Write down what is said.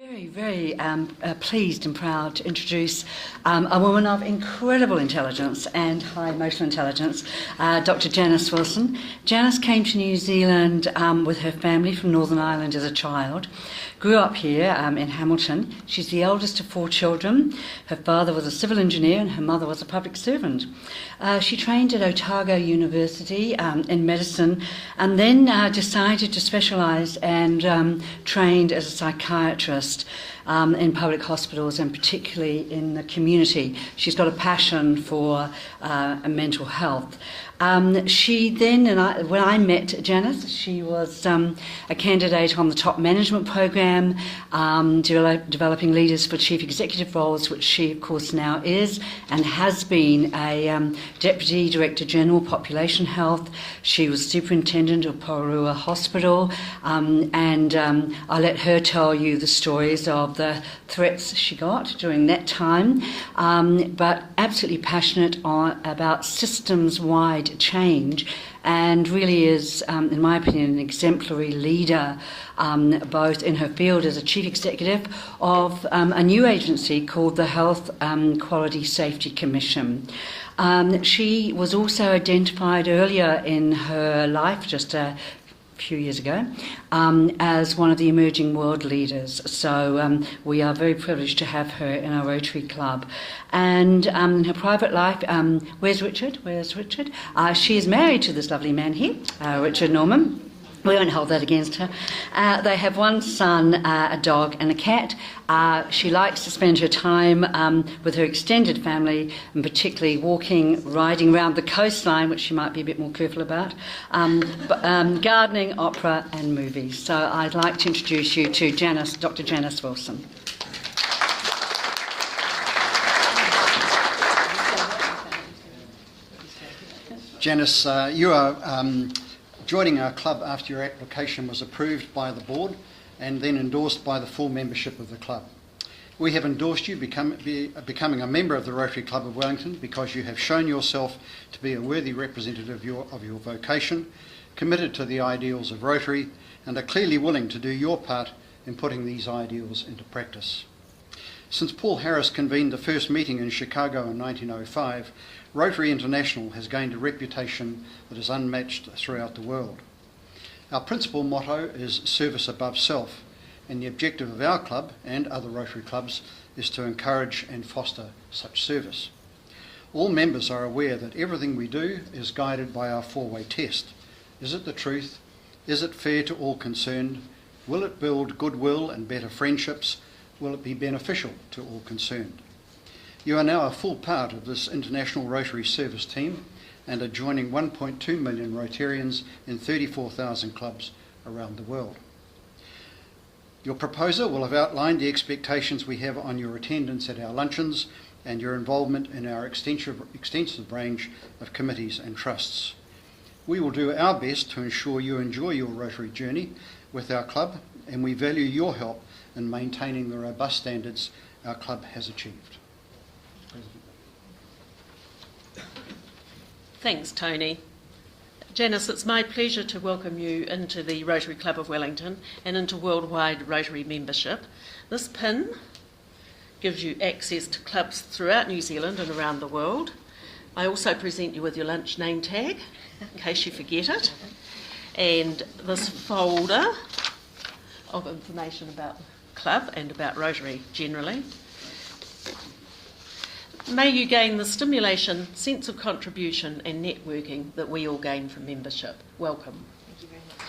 Very, very pleased and proud to introduce a woman of incredible intelligence and high emotional intelligence, Dr. Janice Wilson. Janice came to New Zealand with her family from Northern Ireland as a child, grew up here in Hamilton. She's the eldest of 4 children. Her father was a civil engineer and her mother was a public servant. She trained at Otago University in medicine and then decided to specialise and trained as a psychiatrist in public hospitals and particularly in the community. She's got a passion for mental health. She then, when I met Janice, she was a candidate on the top management program, developing leaders for chief executive roles, which she, of course, now is and has been a Deputy Director General Population Health. She was Superintendent of Pororua Hospital, and I'll let her tell you the stories of the threats she got during that time, but absolutely passionate about systems-wide change, and really is, in my opinion, an exemplary leader, both in her field as a chief executive of a new agency called the Health Quality Safety Commission. She was also identified earlier in her life, just a few years ago, as one of the emerging world leaders. So we are very privileged to have her in our Rotary Club. And in her private life, where's Richard? She is married to this lovely man here, Richard Norman. We won't hold that against her. They have 1 son, a dog and a cat. She likes to spend her time with her extended family, and particularly walking, riding around the coastline, which she might be a bit more careful about, gardening, opera and movies. So I'd like to introduce you to Janice, Dr. Janice Wilson. Janice, you are joining our club after your application was approved by the board and then endorsed by the full membership of the club. We have endorsed you becoming a member of the Rotary Club of Wellington because you have shown yourself to be a worthy representative of your vocation, committed to the ideals of Rotary, and are clearly willing to do your part in putting these ideals into practice. Since Paul Harris convened the first meeting in Chicago in 1905, Rotary International has gained a reputation that is unmatched throughout the world. Our principal motto is service above self, and the objective of our club and other Rotary clubs is to encourage and foster such service. All members are aware that everything we do is guided by our 4-way test. Is it the truth? Is it fair to all concerned? Will it build goodwill and better friendships? Will it be beneficial to all concerned? You are now a full part of this international Rotary service team and are joining 1.2 million Rotarians in 34,000 clubs around the world. Your proposer will have outlined the expectations we have on your attendance at our luncheons and your involvement in our extensive range of committees and trusts. We will do our best to ensure you enjoy your Rotary journey with our club, and we value your help in maintaining the robust standards our club has achieved. Thanks, Tony. Janice, it's my pleasure to welcome you into the Rotary Club of Wellington and into worldwide Rotary membership. This pin gives you access to clubs throughout New Zealand and around the world. I also present you with your lunch name tag, in case you forget it, and this folder of information about the club and about Rotary generally. May you gain the stimulation, sense of contribution and networking that we all gain from membership. Welcome. Thank you very much.